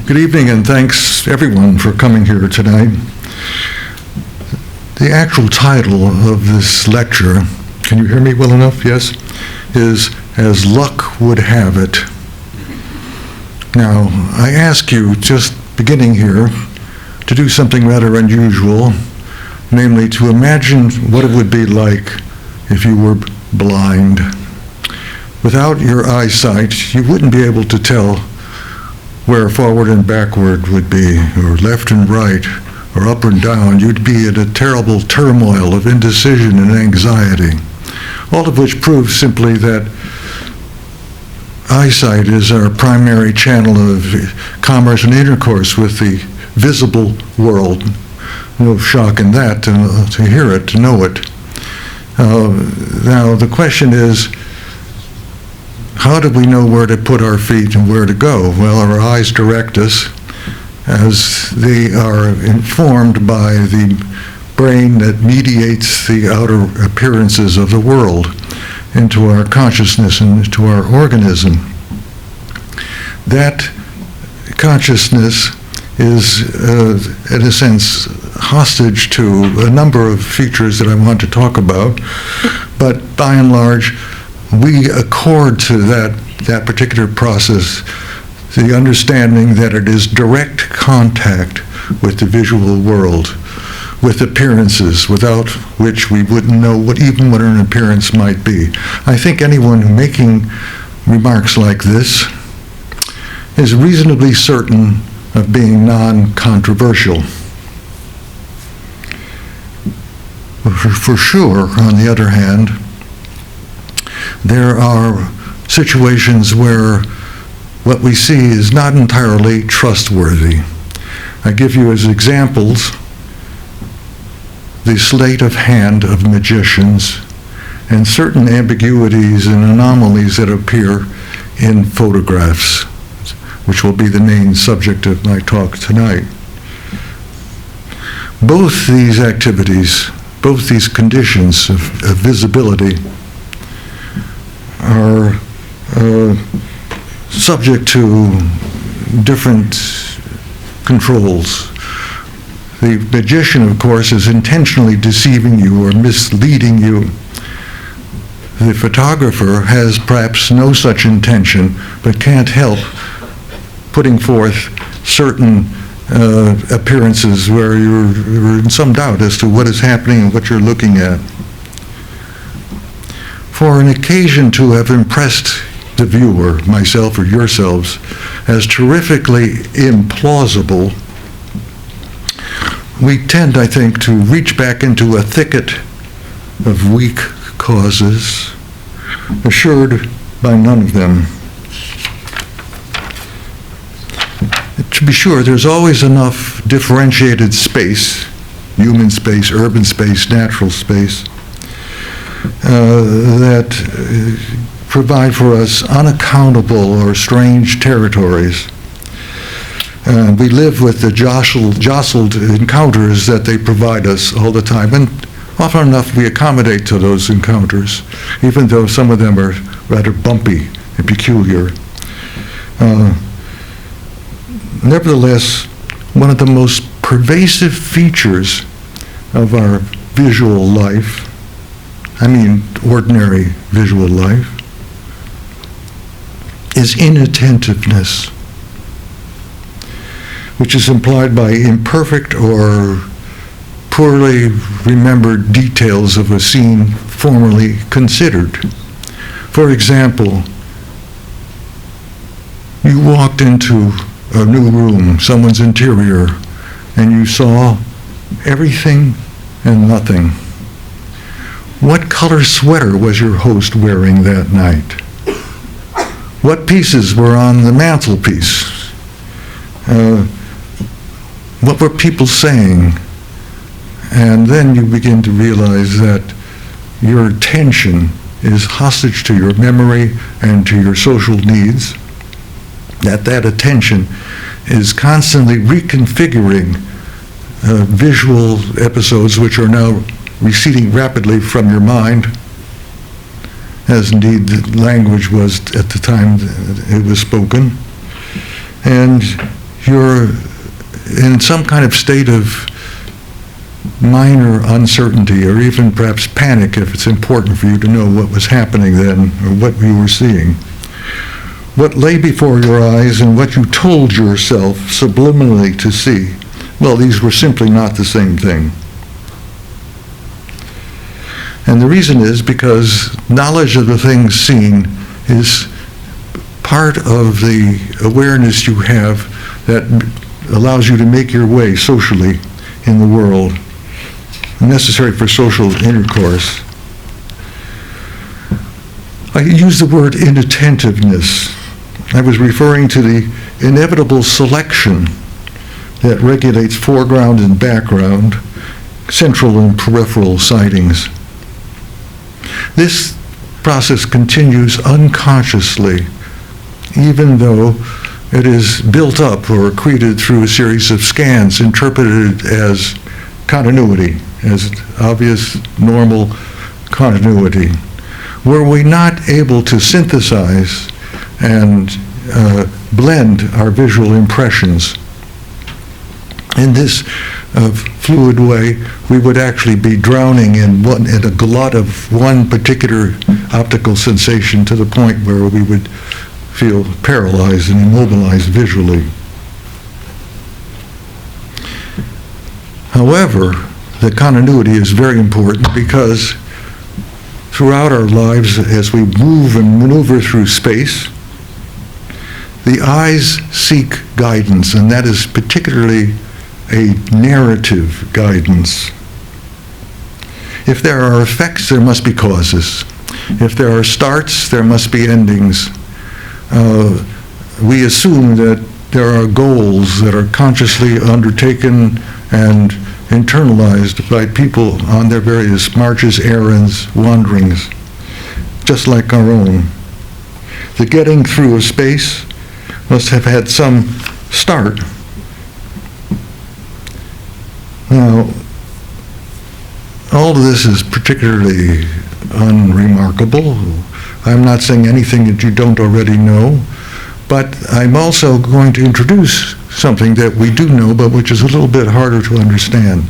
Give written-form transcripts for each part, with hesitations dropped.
Good evening, and thanks everyone for coming here tonight. The actual title of this lecture, can you hear me well enough? Yes? Is As Luck Would Have It. Now, I ask you, just beginning here, to do something rather unusual, namely to imagine what it would be like if you were blind. Without your eyesight, you wouldn't be able to tell where forward and backward would be, or left and right, or up and down. You'd be in a terrible turmoil of indecision and anxiety, all of which proves simply that eyesight is our primary channel of commerce and intercourse with the visible world. No shock in that, to hear it, to know it. Now, the question is, how do we know where to put our feet and where to go? Well, our eyes direct us as they are informed by the brain that mediates the outer appearances of the world into our consciousness and into our organism. That consciousness is, in a sense, hostage to a number of features that I want to talk about, but by and large, we accord to that particular process the understanding that it is direct contact with the visual world, with appearances, without which we wouldn't know what an appearance might be. I think anyone making remarks like this is reasonably certain of being non-controversial. For sure, on the other hand, there are situations where what we see is not entirely trustworthy. I give you as examples the sleight of hand of magicians and certain ambiguities and anomalies that appear in photographs, which will be the main subject of my talk tonight. Both these activities, both these conditions of visibility are subject to different controls. The magician, of course, is intentionally deceiving you or misleading you. The photographer has perhaps no such intention, but can't help putting forth certain appearances where you're in some doubt as to what is happening and what you're looking at. For an occasion to have impressed the viewer, myself or yourselves, as terrifically implausible, we tend, I think, to reach back into a thicket of weak causes, assured by none of them. To be sure, there's always enough differentiated space, human space, urban space, natural space, that provide for us unaccountable or strange territories. We live with the jostled encounters that they provide us all the time, and often enough we accommodate to those encounters, even though some of them are rather bumpy and peculiar. Nevertheless, one of the most pervasive features of our visual life, I mean ordinary visual life, is inattentiveness, which is implied by imperfect or poorly remembered details of a scene formerly considered. For example, you walked into a new room, someone's interior, and you saw everything and nothing. What color sweater was your host wearing that night? What pieces were on the mantelpiece? What were people saying? And then you begin to realize that your attention is hostage to your memory and to your social needs, that attention is constantly reconfiguring visual episodes which are now receding rapidly from your mind, as indeed the language was at the time it was spoken. And you're in some kind of state of minor uncertainty, or even perhaps panic if it's important for you to know what was happening then or what you were seeing. What lay before your eyes and what you told yourself subliminally to see, well, these were simply not the same thing. And the reason is because knowledge of the things seen is part of the awareness you have that allows you to make your way socially in the world, necessary for social intercourse. I use the word inattentiveness. I was referring to the inevitable selection that regulates foreground and background, central and peripheral sightings. This process continues unconsciously, even though it is built up or accreted through a series of scans interpreted as continuity, as obvious, normal continuity. Were we not able to synthesize and blend our visual impressions in this fluid way, we would actually be drowning in a glut of one particular optical sensation to the point where we would feel paralyzed and immobilized visually. However, the continuity is very important because throughout our lives, as we move and maneuver through space, the eyes seek guidance, and that is particularly a narrative guidance. If there are effects, there must be causes. If there are starts, there must be endings. We assume that there are goals that are consciously undertaken and internalized by people on their various marches, errands, wanderings, just like our own. The getting through of space must have had some start. Now, all of this is particularly unremarkable. I'm not saying anything that you don't already know, but I'm also going to introduce something that we do know, but which is a little bit harder to understand.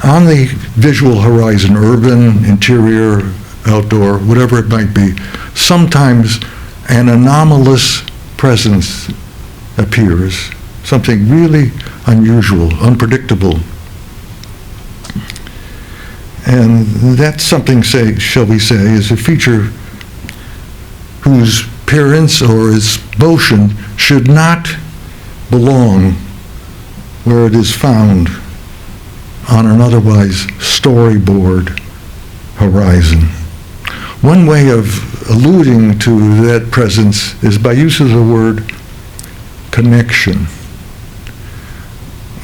On the visual horizon, urban, interior, outdoor, whatever it might be, sometimes an anomalous presence appears, something really unusual, unpredictable. And that's something, shall we say, is a feature whose appearance or its motion should not belong where it is found on an otherwise storyboard horizon. One way of alluding to that presence is by use of the word connection.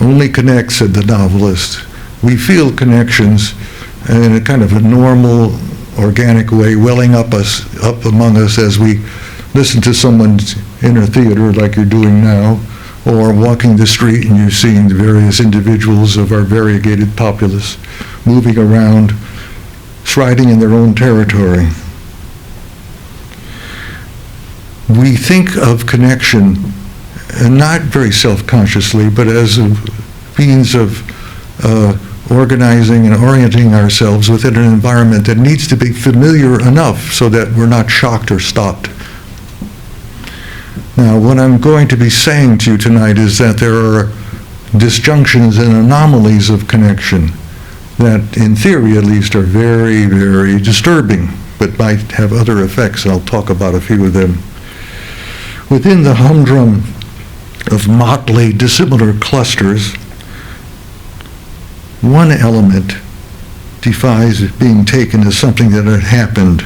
Only connect, said the novelist. We feel connections in a kind of a normal, organic way, welling up among us as we listen to someone's inner theater like you're doing now, or walking the street and you're seeing the various individuals of our variegated populace moving around, striding in their own territory. We think of connection, and not very self-consciously, but as a means of organizing and orienting ourselves within an environment that needs to be familiar enough so that we're not shocked or stopped. Now, what I'm going to be saying to you tonight is that there are disjunctions and anomalies of connection that, in theory at least, are very, very disturbing, but might have other effects, and I'll talk about a few of them. Within the humdrum of motley dissimilar clusters, one element defies being taken as something that had happened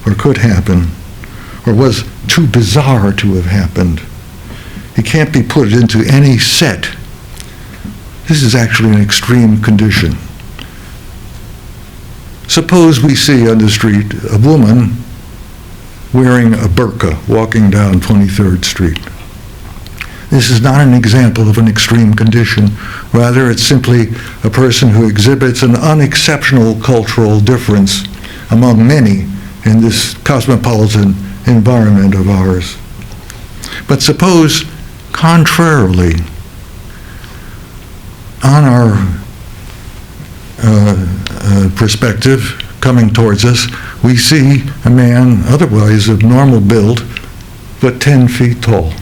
or could happen or was too bizarre to have happened. It can't be put into any set. This is actually an extreme condition. Suppose we see on the street a woman wearing a burqa walking down 23rd Street. This is not an example of an extreme condition. Rather, it's simply a person who exhibits an unexceptional cultural difference among many in this cosmopolitan environment of ours. But suppose Contrarily, on our perspective coming towards us, we see a man otherwise of normal build, but 10 feet tall.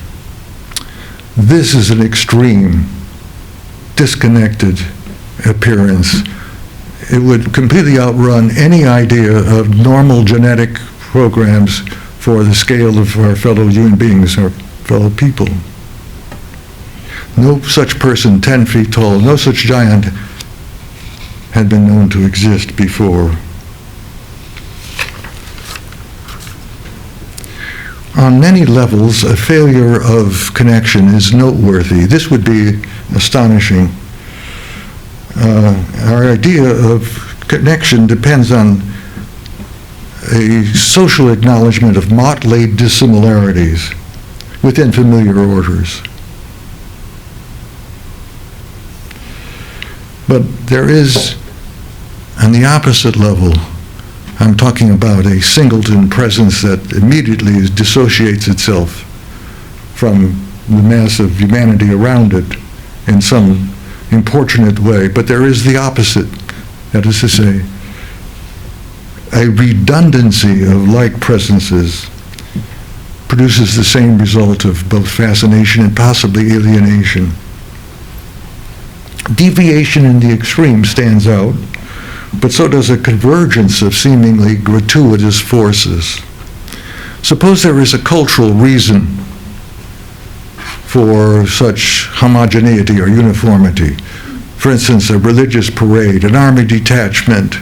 This is an extreme, disconnected appearance. It would completely outrun any idea of normal genetic programs for the scale of our fellow human beings, our fellow people. No such person 10 feet tall, no such giant had been known to exist before. On many levels, a failure of connection is noteworthy. This would be astonishing. Our idea of connection depends on a social acknowledgement of motley dissimilarities within familiar orders. But there is, on the opposite level, I'm talking about a singleton presence that immediately dissociates itself from the mass of humanity around it in some importunate way. But there is the opposite, that is to say, a redundancy of like presences produces the same result of both fascination and possibly alienation. Deviation in the extreme stands out, but so does a convergence of seemingly gratuitous forces. Suppose there is a cultural reason for such homogeneity or uniformity. For instance, a religious parade, an army detachment,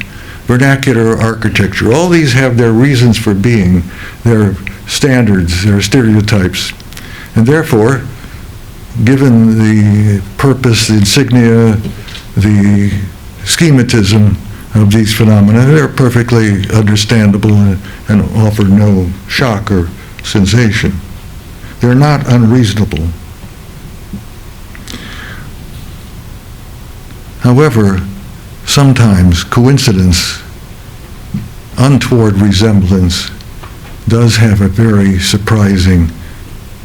vernacular architecture. All these have their reasons for being, their standards, their stereotypes. And therefore, given the purpose, the insignia, the schematism of these phenomena, they're perfectly understandable and offer no shock or sensation. They're not unreasonable. However, sometimes coincidence, untoward resemblance, does have a very surprising,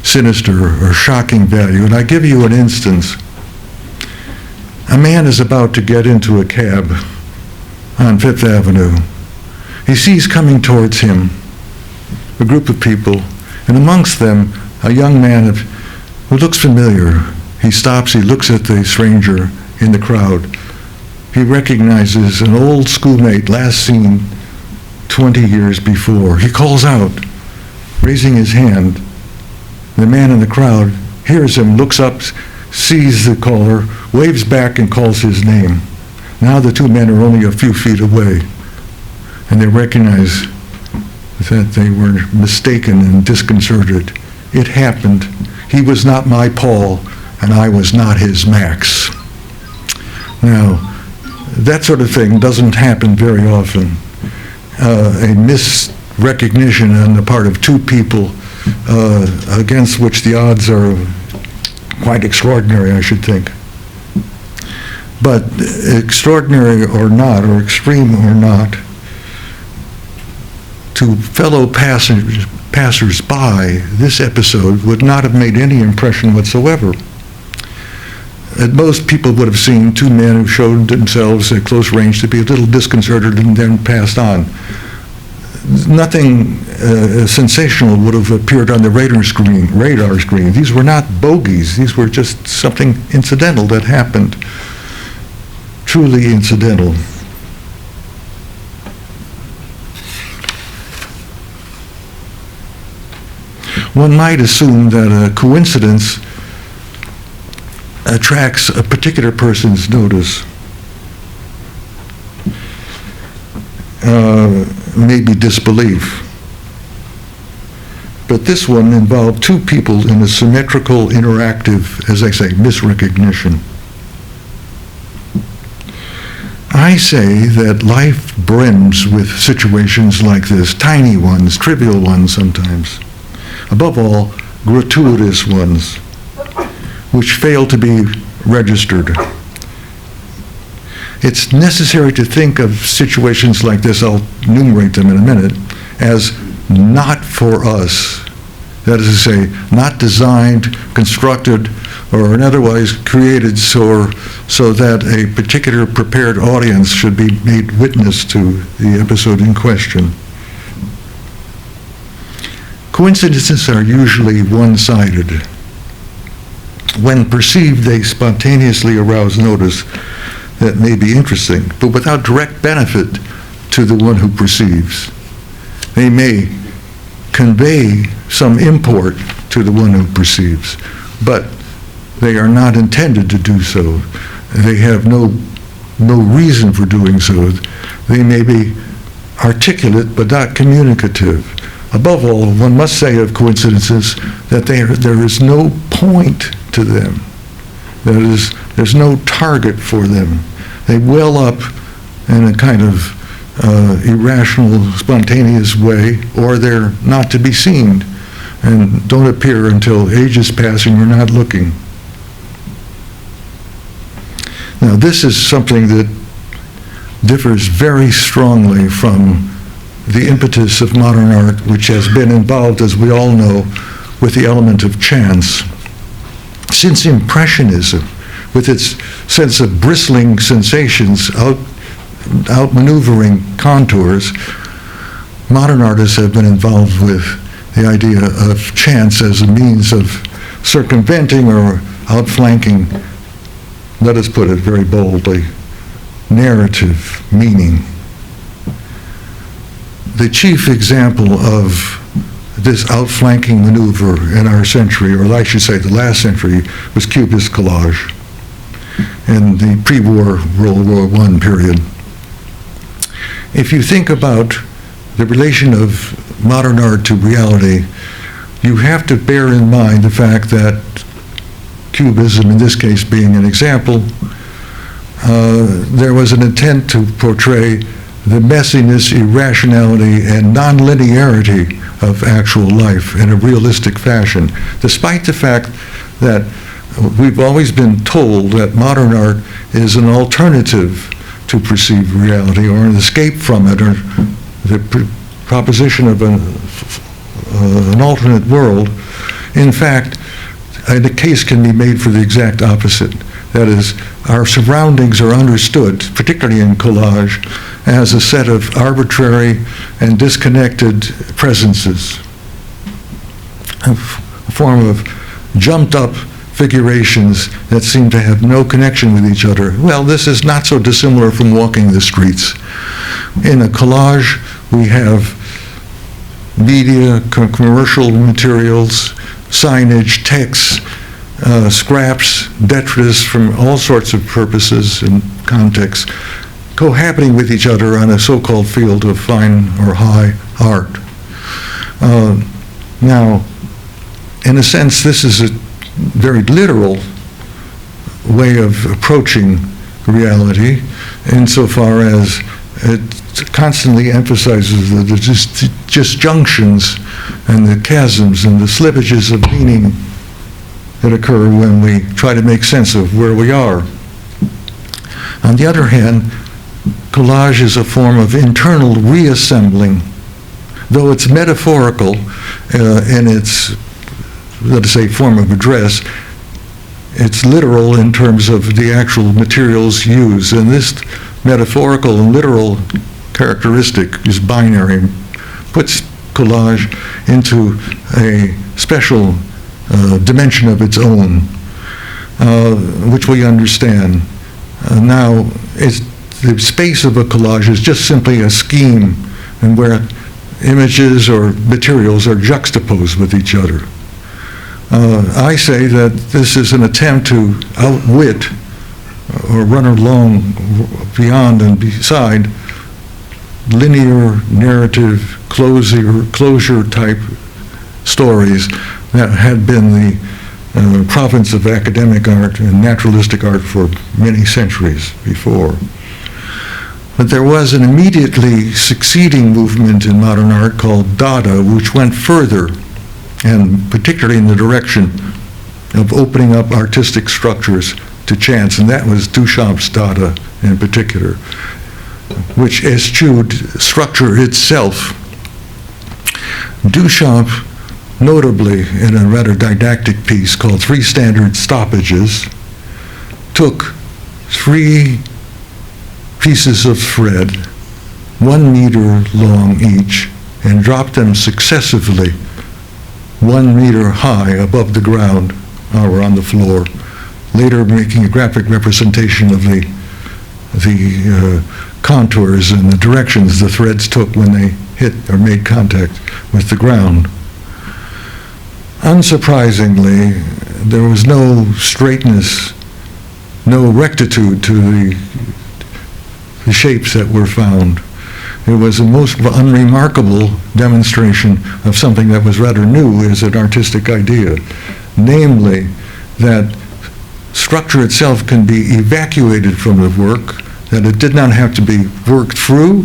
sinister, or shocking value. And I give you an instance. A man is about to get into a cab on Fifth Avenue. He sees coming towards him a group of people, and amongst them a young man who looks familiar. He stops, he looks at the stranger in the crowd. He recognizes an old schoolmate last seen 20 years before. He calls out, raising his hand. The man in the crowd hears him, looks up, sees the caller, waves back and calls his name. Now the two men are only a few feet away, and they recognize that they were mistaken and disconcerted. It happened. He was not my Paul, and I was not his Max. Now, that sort of thing doesn't happen very often. A misrecognition on the part of two people against which the odds are quite extraordinary, I should think. But extraordinary or not, or extreme or not, to fellow passers-by, this episode would not have made any impression whatsoever. At most, people would have seen two men who showed themselves at close range to be a little disconcerted and then passed on. Nothing sensational would have appeared on the radar screen. These were not bogeys. These were just something incidental that happened. Truly incidental. One might assume that a coincidence attracts a particular person's notice. Maybe disbelief. But this one involved two people in a symmetrical, interactive, as I say, misrecognition. I say that life brims with situations like this, tiny ones, trivial ones sometimes. Above all, gratuitous ones, which fail to be registered. It's necessary to think of situations like this, I'll enumerate them in a minute, as not for us That is to say, not designed, constructed, or otherwise created so that a particular prepared audience should be made witness to the episode in question. Coincidences are usually one-sided. When perceived, they spontaneously arouse notice that may be interesting, but without direct benefit to the one who perceives. They may convey some import to the one who perceives, but they are not intended to do so. They have no reason for doing so. They may be articulate, but not communicative. Above all, one must say of coincidences that there is no point to them. There's no target for them. They well up in a kind of irrational, spontaneous way, or they're not to be seen and don't appear until ages pass and you're not looking. Now, this is something that differs very strongly from the impetus of modern art, which has been involved, as we all know, with the element of chance. Since Impressionism, with its sense of bristling sensations, outmaneuvering contours, modern artists have been involved with the idea of chance as a means of circumventing or outflanking, let us put it very boldly, narrative meaning. The chief example of this outflanking maneuver in our century, or I should say the last century, was Cubist collage in the pre-war World War I period. If you think about the relation of modern art to reality, you have to bear in mind the fact that Cubism, in this case being an example, there was an intent to portray the messiness, irrationality, and nonlinearity of actual life in a realistic fashion, despite the fact that we've always been told that modern art is an alternative to perceived reality, or an escape from it, or the proposition of an alternate world. In fact, the case can be made for the exact opposite. That is, our surroundings are understood, particularly in collage, as a set of arbitrary and disconnected presences, a form of jumped up figurations that seem to have no connection with each other. Well, this is not so dissimilar from walking the streets. In a collage, we have media, commercial materials, signage, texts, scraps, detritus from all sorts of purposes and contexts, cohabiting with each other on a so-called field of fine or high art. Now, in a sense, this is a very literal way of approaching reality, insofar as it constantly emphasizes the disjunctions and the chasms and the slippages of meaning that occur when we try to make sense of where we are. On the other hand, collage is a form of internal reassembling, though it's metaphorical in its, let us say, form of address. It's literal in terms of the actual materials used, and this metaphorical and literal characteristic is binary, puts collage into a special dimension of its own, which we understand. Now, the space of a collage is just simply a scheme, and where images or materials are juxtaposed with each other. I say that this is an attempt to outwit or run along beyond and beside linear narrative closure type stories that had been the province of academic art and naturalistic art for many centuries before. But there was an immediately succeeding movement in modern art called Dada, which went further, and particularly in the direction of opening up artistic structures to chance, and that was Duchamp's Dada in particular, which eschewed structure itself. Duchamp notably in a rather didactic piece called 3 Standard Stoppages, took 3 pieces of thread, 1 meter long each, and dropped them successively 1 meter high above the ground or on the floor, later making a graphic representation of the contours and the directions the threads took when they hit or made contact with the ground. Unsurprisingly, there was no straightness, no rectitude to the shapes that were found. It was a most unremarkable demonstration of something that was rather new as an artistic idea, namely that structure itself can be evacuated from the work, that it did not have to be worked through,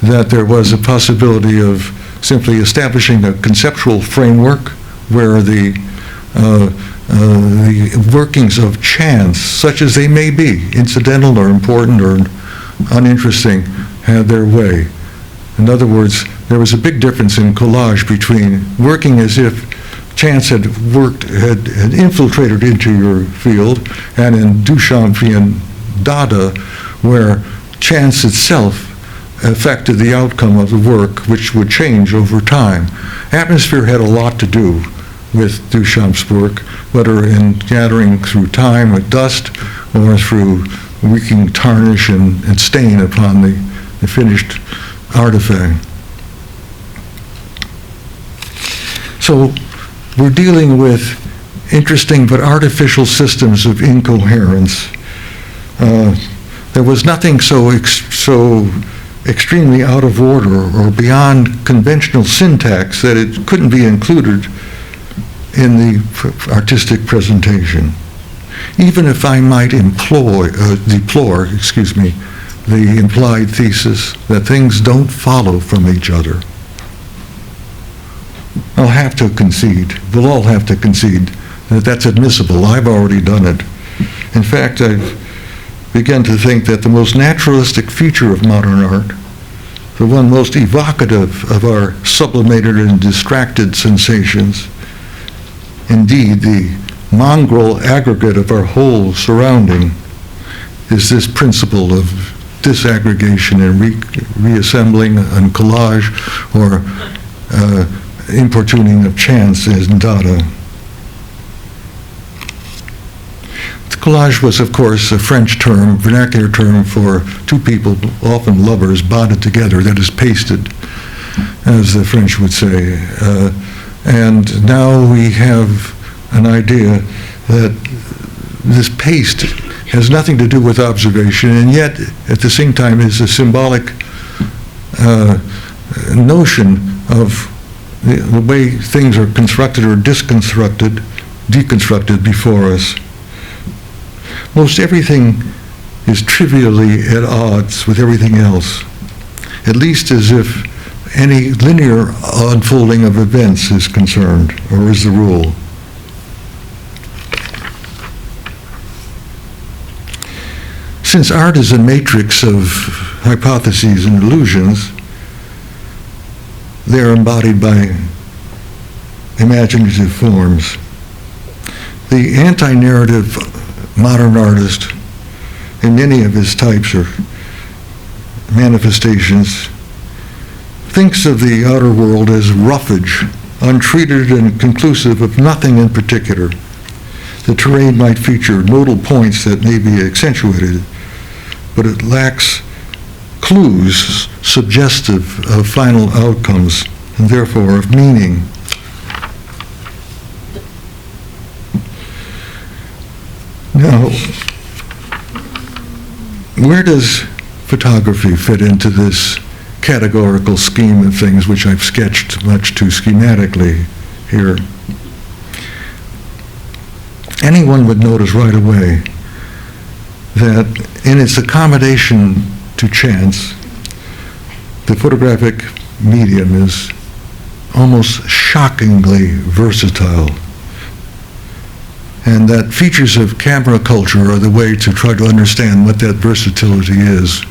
that there was a possibility of simply establishing a conceptual framework where the workings of chance, such as they may be, incidental or important or uninteresting, had their way. In other words, there was a big difference in collage between working as if chance had infiltrated into your field, and in Duchampian Dada, where chance itself affected the outcome of the work, which would change over time. Atmosphere had a lot to do with Duchamp's work, whether in gathering through time with dust or through wreaking tarnish and stain upon the finished artifact. So we're dealing with interesting but artificial systems of incoherence. There was nothing so extremely out of order or beyond conventional syntax that it couldn't be included in the artistic presentation. Even if I might deplore, the implied thesis that things don't follow from each other. I'll have to concede, we'll all have to concede that that's admissible. I've already done it. In fact, I've begun to think that the most naturalistic feature of modern art, the one most evocative of our sublimated and distracted sensations, indeed the mongrel aggregate of our whole surrounding, is this principle of disaggregation and reassembling and collage, or importuning of chance as Dada. Collage was, of course, a French term, vernacular term for 2 people, often lovers, bonded together, that is pasted, as the French would say. And now we have an idea that this paste has nothing to do with observation, and yet, at the same time, is a symbolic notion of the way things are constructed or deconstructed before us. Most everything is trivially at odds with everything else, at least as if any linear unfolding of events is concerned, or is the rule. Since art is a matrix of hypotheses and illusions, they are embodied by imaginative forms. The anti-narrative modern artist, in many of his types or manifestations, thinks of the outer world as roughage, untreated and conclusive of nothing in particular. The terrain might feature nodal points that may be accentuated, but it lacks clues suggestive of final outcomes and therefore of meaning. Now, where does photography fit into this categorical scheme of things, which I've sketched much too schematically here? Anyone would notice right away that in its accommodation to chance, the photographic medium is almost shockingly versatile, and that features of camera culture are the way to try to understand what that versatility is.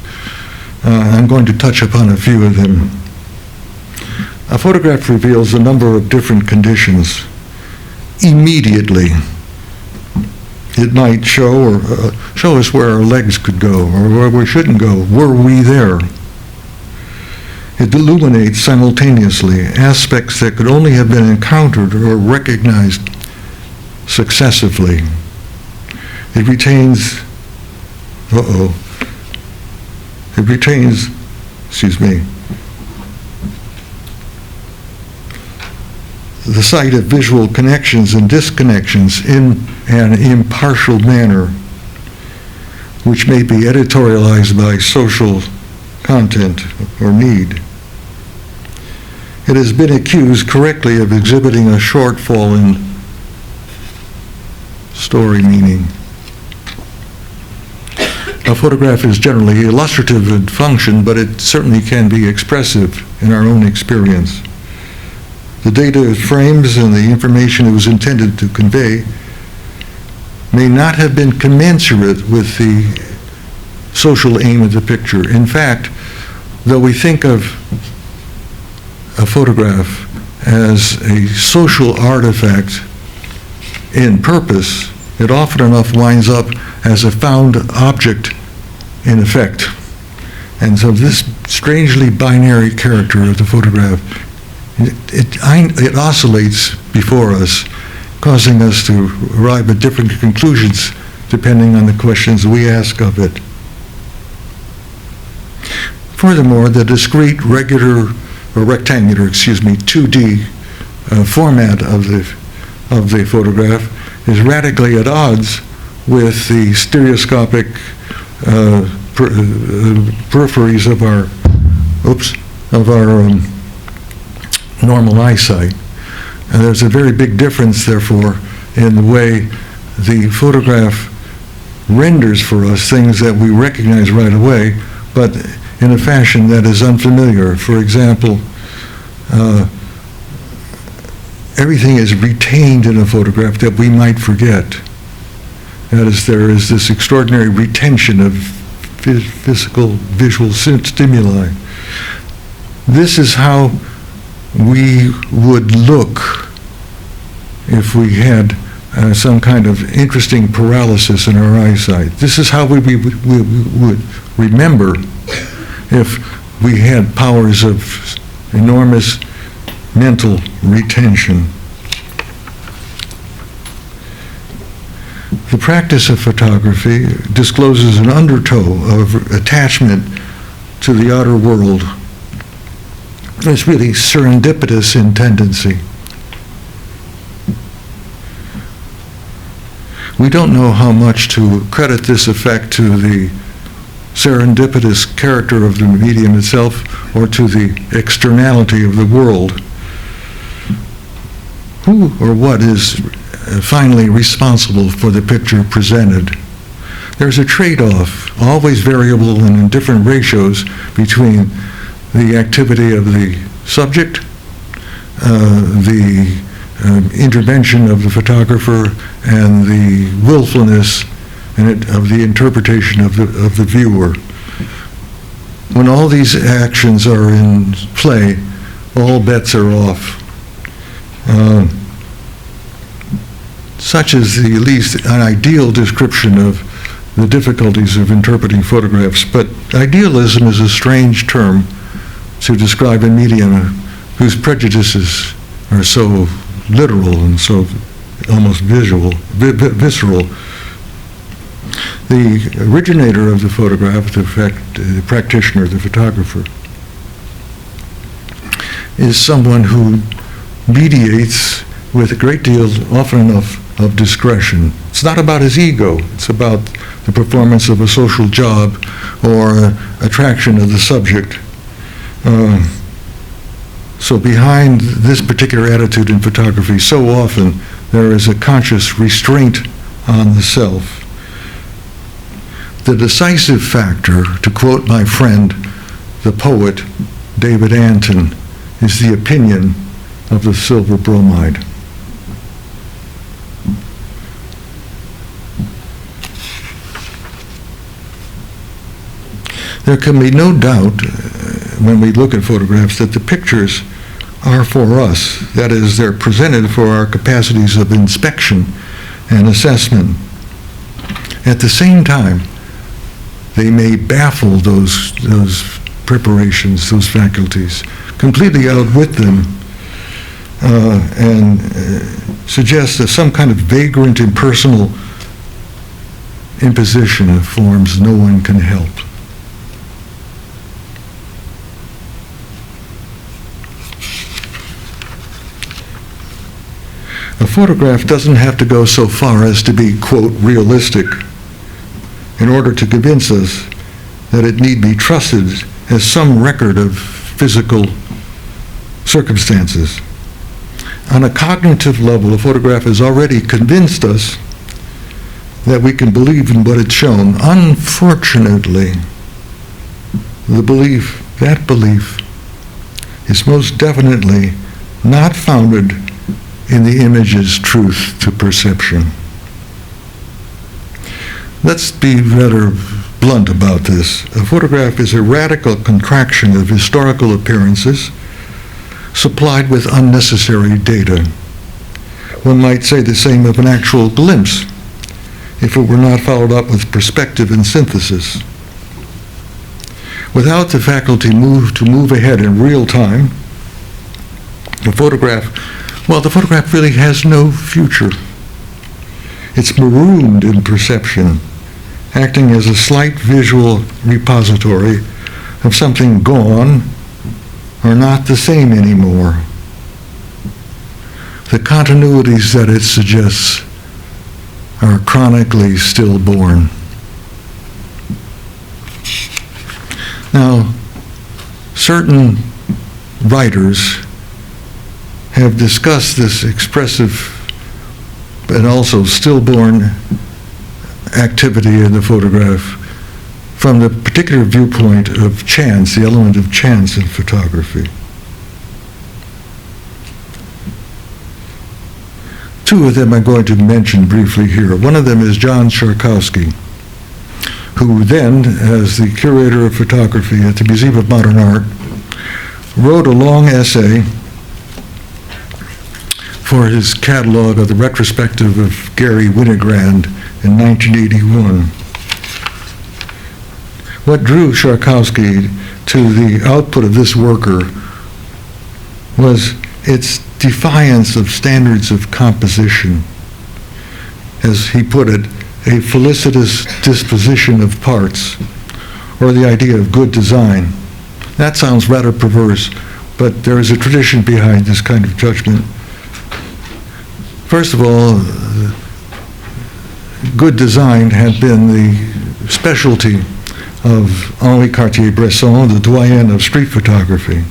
I'm going to touch upon a few of them. A photograph reveals a number of different conditions immediately. It might show us where our legs could go or where we shouldn't go. Were we there? It illuminates simultaneously aspects that could only have been encountered or recognized successively. It retains, the sight of visual connections and disconnections in an impartial manner, which may be editorialized by social content or need. It has been accused correctly of exhibiting a shortfall in story meaning. A photograph is generally illustrative in function, but it certainly can be expressive in our own experience. The data it frames and the information it was intended to convey may not have been commensurate with the social aim of the picture. In fact, though we think of a photograph as a social artifact in purpose, it often enough winds up as a found object in effect. And so this strangely binary character of the photograph, it oscillates before us, causing us to arrive at different conclusions depending on the questions we ask of it. Furthermore, the discrete, rectangular 2D format of the photograph is radically at odds with the stereoscopic peripheries of our normal eyesight. And there's a very big difference, therefore, in the way the photograph renders for us things that we recognize right away, but in a fashion that is unfamiliar. For example, everything is retained in a photograph that we might forget. That is, there is this extraordinary retention of visual stimuli. This is how we would look if we had some kind of interesting paralysis in our eyesight. This is how we would remember if we had powers of enormous mental retention. The practice of photography discloses an undertow of attachment to the outer world. It's really serendipitous in tendency. We don't know how much to credit this effect to the serendipitous character of the medium itself or to the externality of the world. Who or what is finally responsible for the picture presented? There's a trade-off, always variable and in different ratios, between the activity of the subject, the intervention of the photographer, and the willfulness of the interpretation of the viewer. When all these actions are in play, all bets are off. Such is at least an ideal description of the difficulties of interpreting photographs. But idealism is a strange term to describe a medium whose prejudices are so literal and so almost visceral. The originator of the photograph, the practitioner, the photographer, is someone who mediates with a great deal, often enough, of discretion. It's not about his ego. It's about the performance of a social job or attraction of the subject. So behind this particular attitude in photography, so often there is a conscious restraint on the self. The decisive factor, to quote my friend, the poet David Anton, is the opinion of the silver bromide. There can be no doubt when we look at photographs that the pictures are for us. That is, they're presented for our capacities of inspection and assessment. At the same time, they may baffle those preparations, those faculties, completely outwit them, and suggest that some kind of vagrant, impersonal imposition of forms no one can help. A photograph doesn't have to go so far as to be, quote, realistic in order to convince us that it need be trusted as some record of physical circumstances. On a cognitive level, a photograph has already convinced us that we can believe in what it's shown. Unfortunately, that belief is most definitely not founded in the image's truth to perception. Let's be rather blunt about this. A photograph is a radical contraction of historical appearances supplied with unnecessary data. One might say the same of an actual glimpse if it were not followed up with perspective and synthesis. Without the faculty to move ahead in real time, the photograph really has no future. It's marooned in perception, acting as a slight visual repository of something gone or not the same anymore. The continuities that it suggests are chronically stillborn. Now, certain writers have discussed this expressive and also stillborn activity in the photograph from the particular viewpoint of chance, the element of chance in photography. Two of them I'm going to mention briefly here. One of them is John Szarkowski, who then, as the curator of photography at the Museum of Modern Art, wrote a long essay for his catalog of the retrospective of Gary Winogrand in 1981. What drew Szarkowski to the output of this worker was its defiance of standards of composition. As he put it, a felicitous disposition of parts, or the idea of good design. That sounds rather perverse, but there is a tradition behind this kind of judgment. First of all, good design had been the specialty of Henri Cartier-Bresson, the doyen of street photography.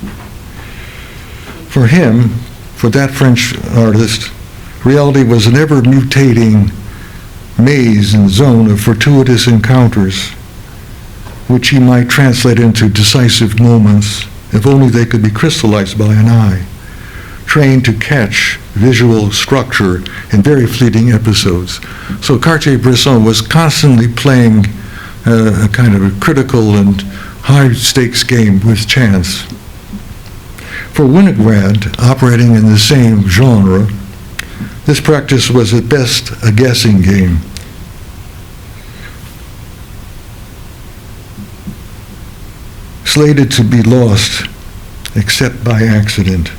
For him, for that French artist, reality was an ever-mutating maze and zone of fortuitous encounters, which he might translate into decisive moments, if only they could be crystallized by an eye, trained to catch visual structure in very fleeting episodes. So Cartier-Bresson was constantly playing a kind of a critical and high-stakes game with chance. For Winogrand, operating in the same genre, this practice was at best a guessing game. Slated to be lost except by accident.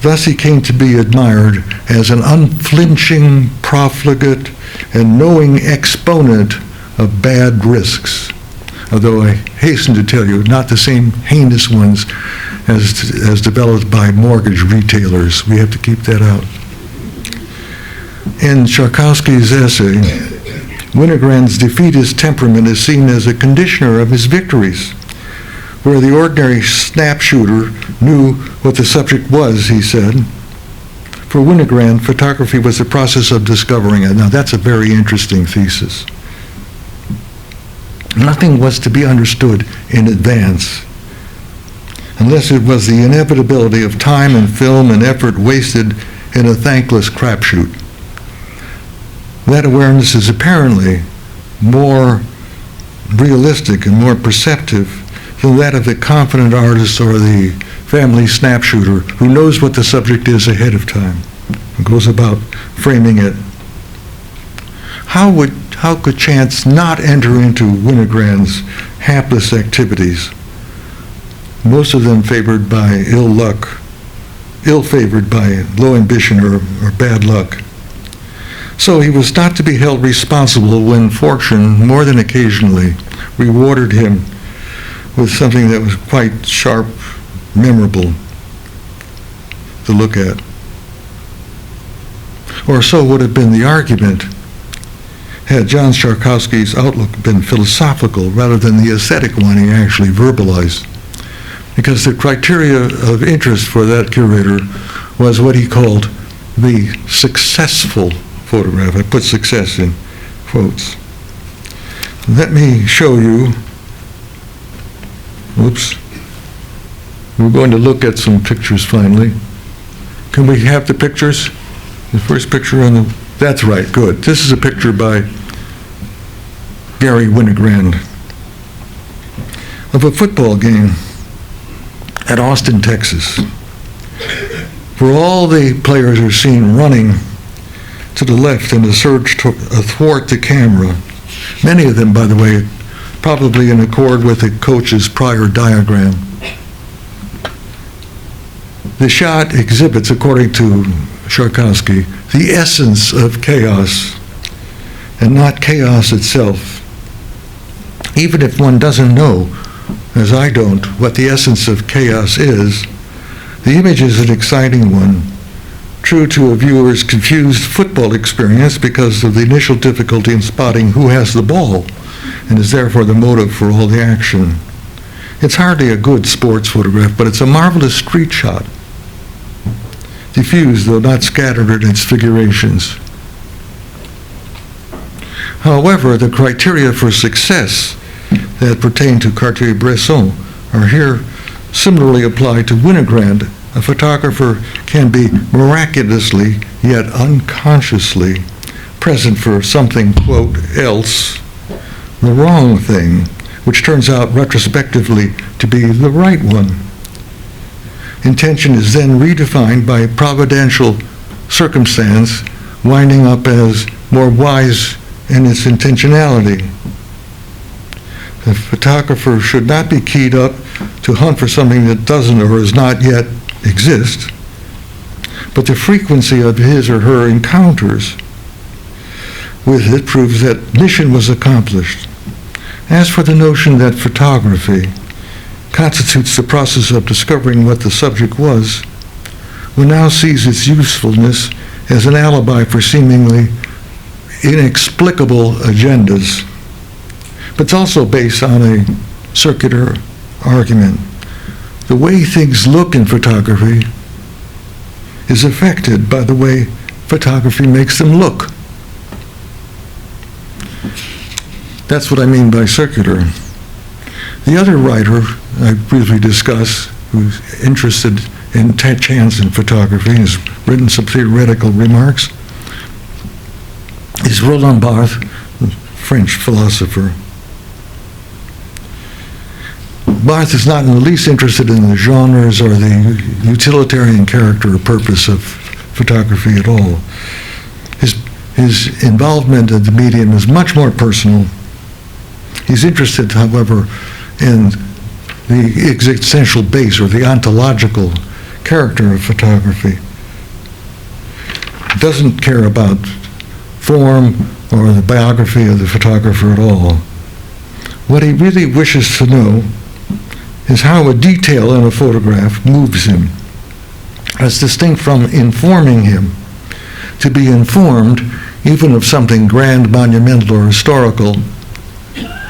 Thus he came to be admired as an unflinching, profligate, and knowing exponent of bad risks, although I hasten to tell you, not the same heinous ones as developed by mortgage retailers. We have to keep that out. In Szarkowski's essay, Winogrand's defeatist temperament is seen as a conditioner of his victories. Where the ordinary snap shooter knew what the subject was, he said, for Winogrand, photography was the process of discovering it. Now that's a very interesting thesis. Nothing was to be understood in advance, unless it was the inevitability of time and film and effort wasted in a thankless crapshoot. That awareness is apparently more realistic and more perceptive than that of the confident artist or the family snap shooter who knows what the subject is ahead of time and goes about framing it. How could chance not enter into Winogrand's hapless activities, most of them favored by ill luck, ill-favored by low ambition or bad luck? So he was not to be held responsible when fortune, more than occasionally, rewarded him with something that was quite sharp, memorable to look at. Or so would have been the argument had John Starkowski's outlook been philosophical rather than the aesthetic one he actually verbalized. Because the criteria of interest for that curator was what he called the successful photograph. I put success in quotes. Let me show you. Whoops. We're going to look at some pictures finally. Can we have the pictures? The first picture on the... That's right, good. This is a picture by Gary Winogrand of a football game at Austin, Texas, where all the players are seen running to the left in a surge athwart the camera. Many of them, by the way, probably in accord with the coach's prior diagram. The shot exhibits, according to Starkowski, the essence of chaos, and not chaos itself. Even if one doesn't know, as I don't, what the essence of chaos is, the image is an exciting one, true to a viewer's confused football experience because of the initial difficulty in spotting who has the ball, and is therefore the motive for all the action. It's hardly a good sports photograph, but it's a marvelous street shot, diffused though not scattered in its figurations. However, the criteria for success that pertain to Cartier-Bresson are here similarly applied to Winogrand. A photographer can be miraculously, yet unconsciously, present for something, quote, else, the wrong thing, which turns out retrospectively to be the right one. Intention is then redefined by providential circumstance, winding up as more wise in its intentionality. The photographer should not be keyed up to hunt for something that doesn't or does not yet exist, but the frequency of his or her encounters with it proves that mission was accomplished. As for the notion that photography constitutes the process of discovering what the subject was, one now sees its usefulness as an alibi for seemingly inexplicable agendas. But it's also based on a circular argument. The way things look in photography is affected by the way photography makes them look. That's what I mean by circular. The other writer I briefly discussed, who's interested in chance in photography, has written some theoretical remarks, is Roland Barthes, the French philosopher. Barthes is not in the least interested in the genres or the utilitarian character or purpose of photography at all. His involvement in the medium is much more personal. He's interested, however, in the existential base or the ontological character of photography. He doesn't care about form or the biography of the photographer at all. What he really wishes to know is how a detail in a photograph moves him, as distinct from informing him. To be informed, even of something grand, monumental, or historical,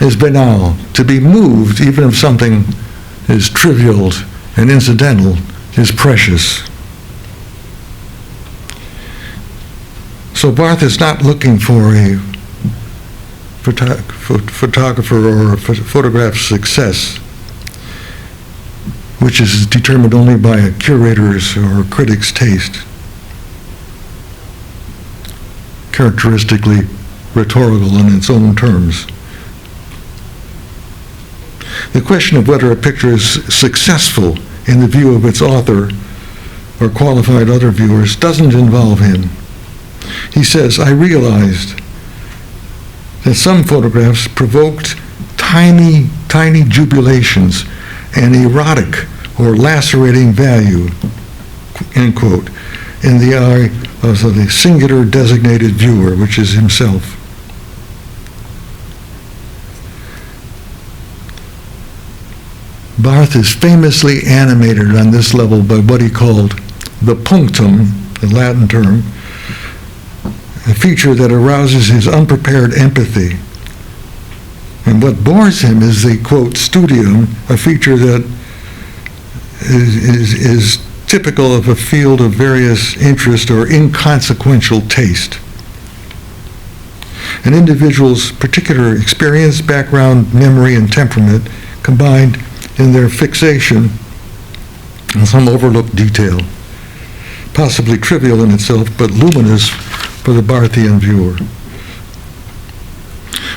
is banal. To be moved, even of something is trivial and incidental, is precious. So Barthes is not looking for a photographer or a photograph success, which is determined only by a curator's or a critic's taste. Characteristically rhetorical in its own terms. The question of whether a picture is successful in the view of its author or qualified other viewers, doesn't involve him. He says, I realized that some photographs provoked tiny, tiny jubilations and erotic or lacerating value, end quote, in the eye of the singular designated viewer, which is himself. Barth is famously animated on this level by what he called the punctum, the Latin term, a feature that arouses his unprepared empathy. And what bores him is the, quote, studium, a feature that is typical of a field of various interest or inconsequential taste. An individual's particular experience, background, memory, and temperament combined in their fixation on some overlooked detail, possibly trivial in itself, but luminous for the Barthian viewer.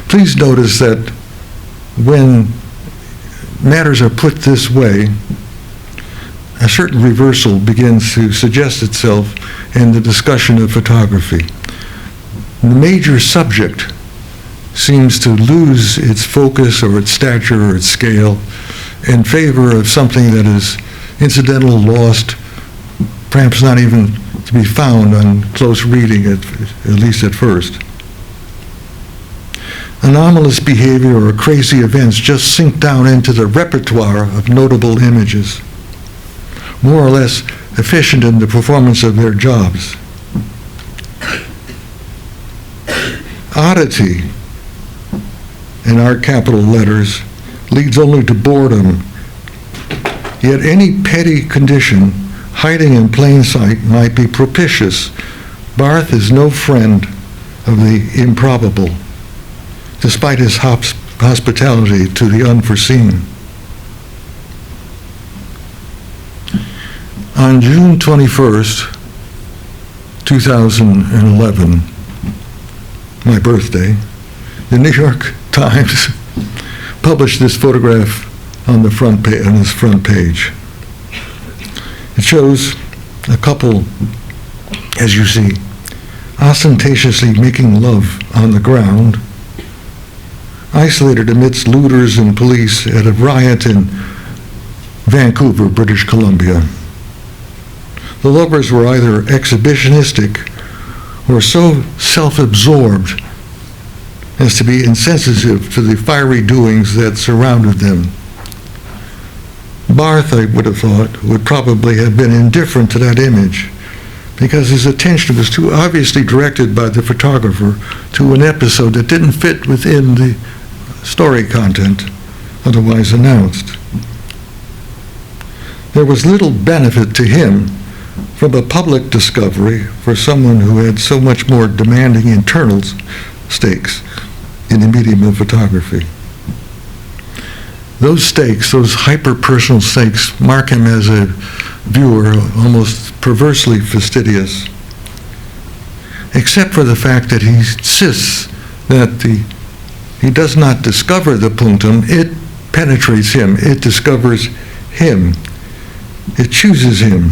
Please notice that when matters are put this way, a certain reversal begins to suggest itself in the discussion of photography. The major subject seems to lose its focus or its stature or its scale in favor of something that is incidental, lost, perhaps not even to be found on close reading, at least at first. Anomalous behavior or crazy events just sink down into the repertoire of notable images, more or less efficient in the performance of their jobs. Oddity, in our capital letters, leads only to boredom. Yet any petty condition hiding in plain sight might be propitious. Barth is no friend of the improbable, despite his hospitality to the unforeseen. On June 21st, 2011, my birthday, the New York Times published this photograph on the front page, on its front page. It shows a couple, as you see, ostentatiously making love on the ground, isolated amidst looters and police at a riot in Vancouver, British Columbia. The lovers were either exhibitionistic or so self-absorbed as to be insensitive to the fiery doings that surrounded them. Barth, I would have thought, would probably have been indifferent to that image because his attention was too obviously directed by the photographer to an episode that didn't fit within the story content otherwise announced. There was little benefit to him from a public discovery for someone who had so much more demanding internal stakes in the medium of photography. Those stakes, those hyper-personal stakes, mark him as a viewer almost perversely fastidious, except for the fact that he insists that he does not discover the punctum, it penetrates him, it discovers him, it chooses him.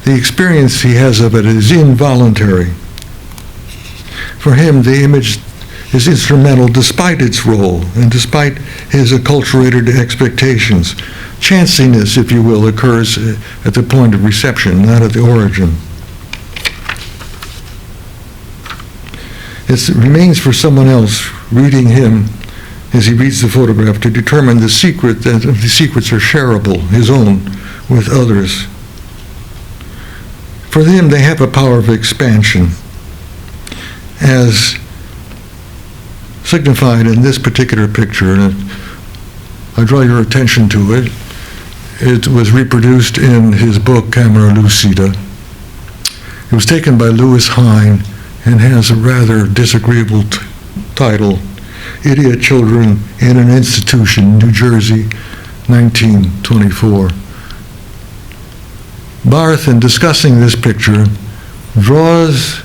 The experience he has of it is involuntary. For him, the image is instrumental despite its role and despite his acculturated expectations. Chanciness, if you will, occurs at the point of reception, not at the origin. It remains for someone else reading him as he reads the photograph to determine the secret that the secrets are shareable, his own, with others. For them, they have a power of expansion, as signified in this particular picture, and I draw your attention to it. It was reproduced in his book, Camera Lucida. It was taken by Lewis Hine and has a rather disagreeable title, Idiot Children in an Institution, New Jersey, 1924. Barth, in discussing this picture, draws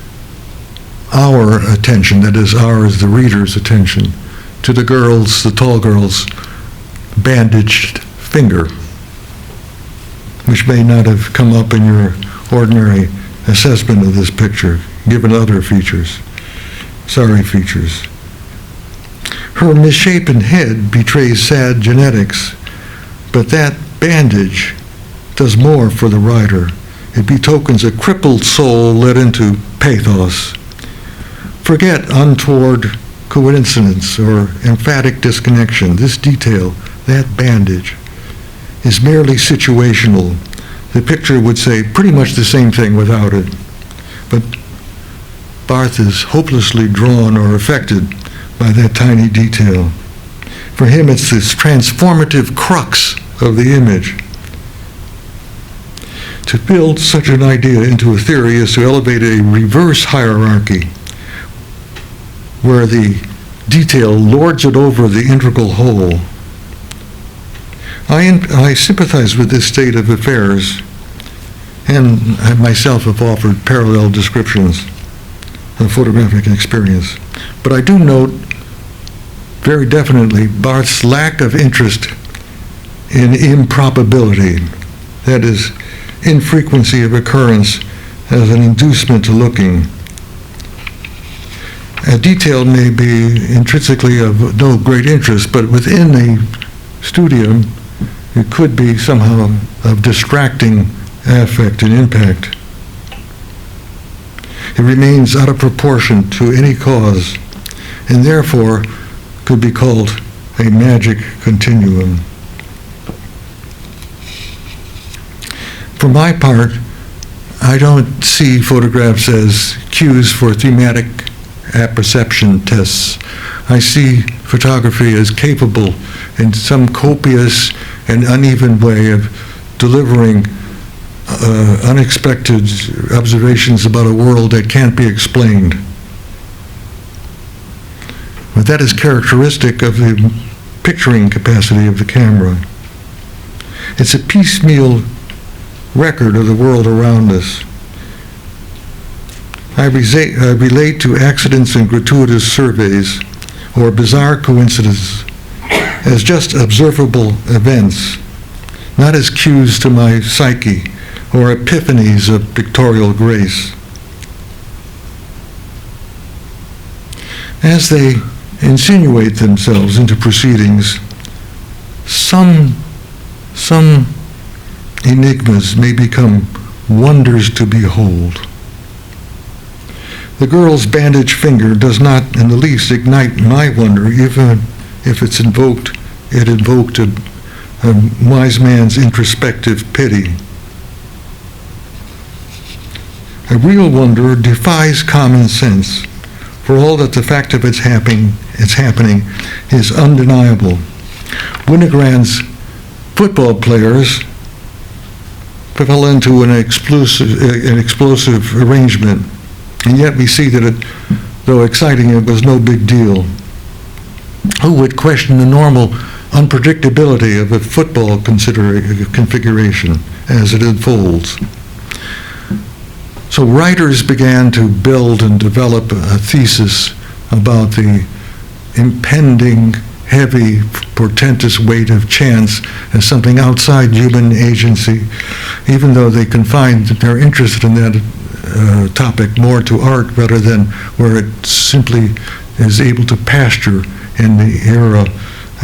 our attention, that is ours, the reader's attention, to the girl's, the tall girl's, bandaged finger. which may not have come up in your ordinary assessment of this picture, given other features. Sorry, features. Her misshapen head betrays sad genetics, but that bandage does more for the writer. It betokens a crippled soul led into pathos. Forget untoward coincidence or emphatic disconnection. This detail, that bandage, is merely situational. The picture would say pretty much the same thing without it. But Barth is hopelessly drawn or affected by that tiny detail. For him, it's this transformative crux of the image. To build such an idea into a theory is to elevate a reverse hierarchy, where the detail lords it over the integral whole. I sympathize with this state of affairs, and I myself have offered parallel descriptions of photographic experience. But I do note very definitely Barth's lack of interest in improbability, that is, infrequency of occurrence as an inducement to looking. A detail may be intrinsically of no great interest, but within a studio, it could be somehow of distracting affect and impact. It remains out of proportion to any cause, and therefore could be called a magic continuum. For my part, I don't see photographs as cues for thematic apperception tests. I see photography as capable in some copious and uneven way of delivering unexpected observations about a world that can't be explained. But that is characteristic of the picturing capacity of the camera. It's a piecemeal record of the world around us. I relate to accidents and gratuitous surveys or bizarre coincidences as just observable events, not as cues to my psyche or epiphanies of pictorial grace. As they insinuate themselves into proceedings, some enigmas may become wonders to behold. The girl's bandaged finger does not in the least ignite my wonder, even if it invoked a wise man's introspective pity. A real wonder defies common sense, for all that the fact of its happening is undeniable. Winogrand's football players fell into an explosive arrangement, and yet we see that it, though exciting, it was no big deal. Who would question the normal unpredictability of a football configuration as it unfolds? So writers began to build and develop a thesis about the impending, heavy, portentous weight of chance as something outside human agency, even though they confined their interest in that topic more to art rather than where it simply is able to pasture in the era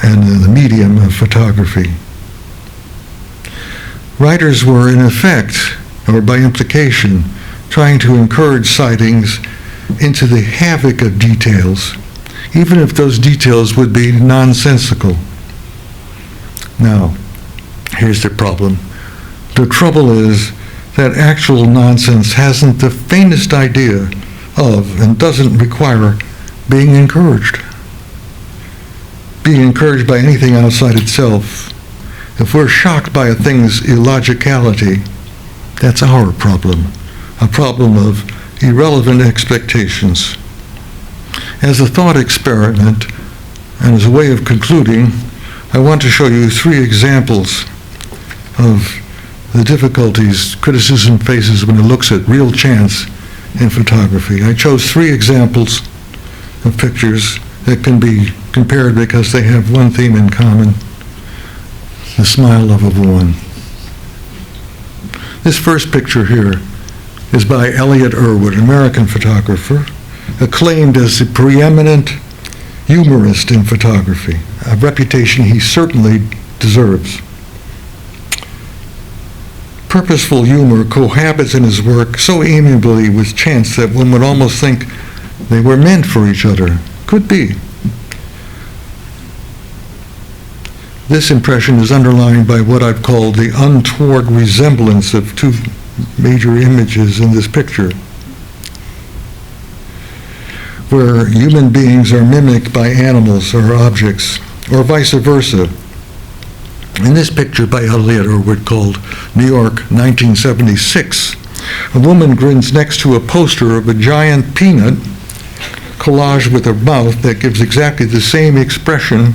and in the medium of photography. Writers were in effect, or by implication, trying to encourage sightings into the havoc of details, even if those details would be nonsensical. Now, here's the problem. The trouble is that actual nonsense hasn't the faintest idea of and doesn't require being encouraged. Being encouraged by anything outside itself. If we're shocked by a thing's illogicality, that's our problem. A problem of irrelevant expectations. As a thought experiment, and as a way of concluding, I want to show you 3 examples of the difficulties criticism faces when it looks at real chance in photography. I chose 3 examples of pictures that can be compared because they have one theme in common: the smile of a woman. This first picture here is by Elliott Erwitt, an American photographer, acclaimed as the preeminent humorist in photography, a reputation he certainly deserves. Purposeful humor cohabits in his work so amiably with chance that one would almost think they were meant for each other. Could be. This impression is underlined by what I've called the untoward resemblance of two major images in this picture, where human beings are mimicked by animals or objects, or vice versa. In this picture by Elliott Erwitt called New York 1976, a woman grins next to a poster of a giant peanut collaged with a mouth that gives exactly the same expression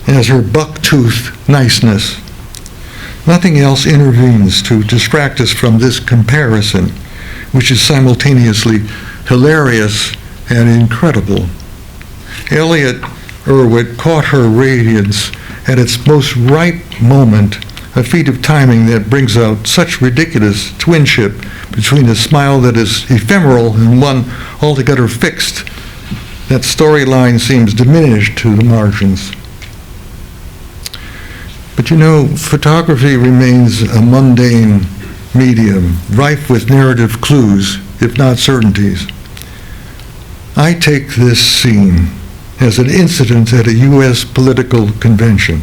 as her buck-toothed niceness. Nothing else intervenes to distract us from this comparison, which is simultaneously hilarious and incredible. Elliott Erwitt caught her radiance at its most ripe moment, a feat of timing that brings out such ridiculous twinship between a smile that is ephemeral and one altogether fixed that storyline seems diminished to the margins. But you know, photography remains a mundane medium, rife with narrative clues, if not certainties. I take this scene as an incident at a U.S. political convention,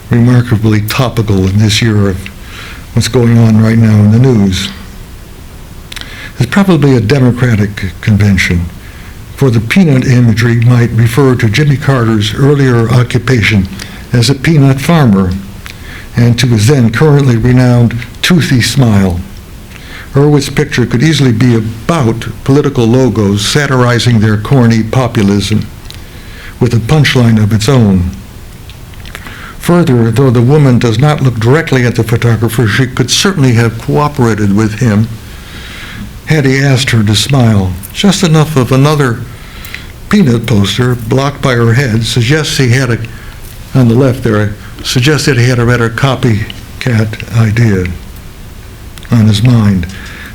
remarkably topical in this year of what's going on right now in the news. It's probably a Democratic convention, for the peanut imagery might refer to Jimmy Carter's earlier occupation as a peanut farmer, and to his then currently renowned toothy smile. Erwitt's picture could easily be about political logos satirizing their corny populism, with a punchline of its own. Further, though the woman does not look directly at the photographer, she could certainly have cooperated with him had he asked her to smile. Just enough of another peanut poster blocked by her head suggests he had on the left there, suggested he had a rather copycat idea on his mind.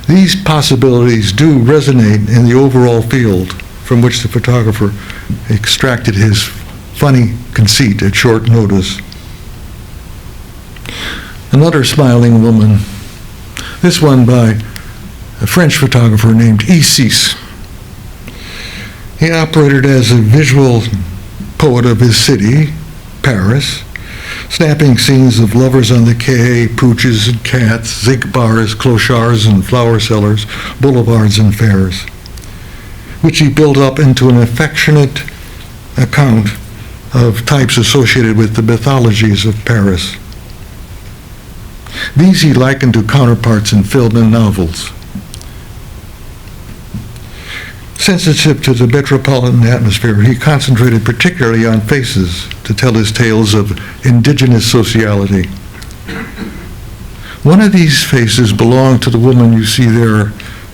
These possibilities do resonate in the overall field from which the photographer extracted his funny conceit at short notice. Another smiling woman, this one by a French photographer named Isis. He operated as a visual poet of his city, Paris, snapping scenes of lovers on the quay, pooches and cats, zinc bars, clochards and flower sellers, boulevards and fairs, which he built up into an affectionate account of types associated with the mythologies of Paris. These he likened to counterparts in film and novels. Sensitive to the metropolitan atmosphere, he concentrated particularly on faces to tell his tales of indigenous sociality. One of these faces belonged to the woman you see there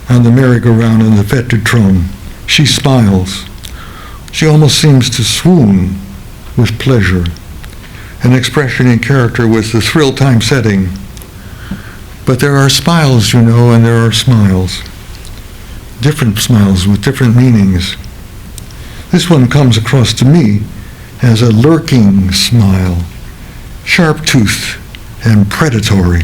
on the merry-go-round in the Fête du Trône. She smiles. She almost seems to swoon with pleasure, an expression in character with the thrill time setting. But there are smiles, you know, and there are smiles. Different smiles with different meanings. This one comes across to me as a lurking smile, sharp-toothed and predatory.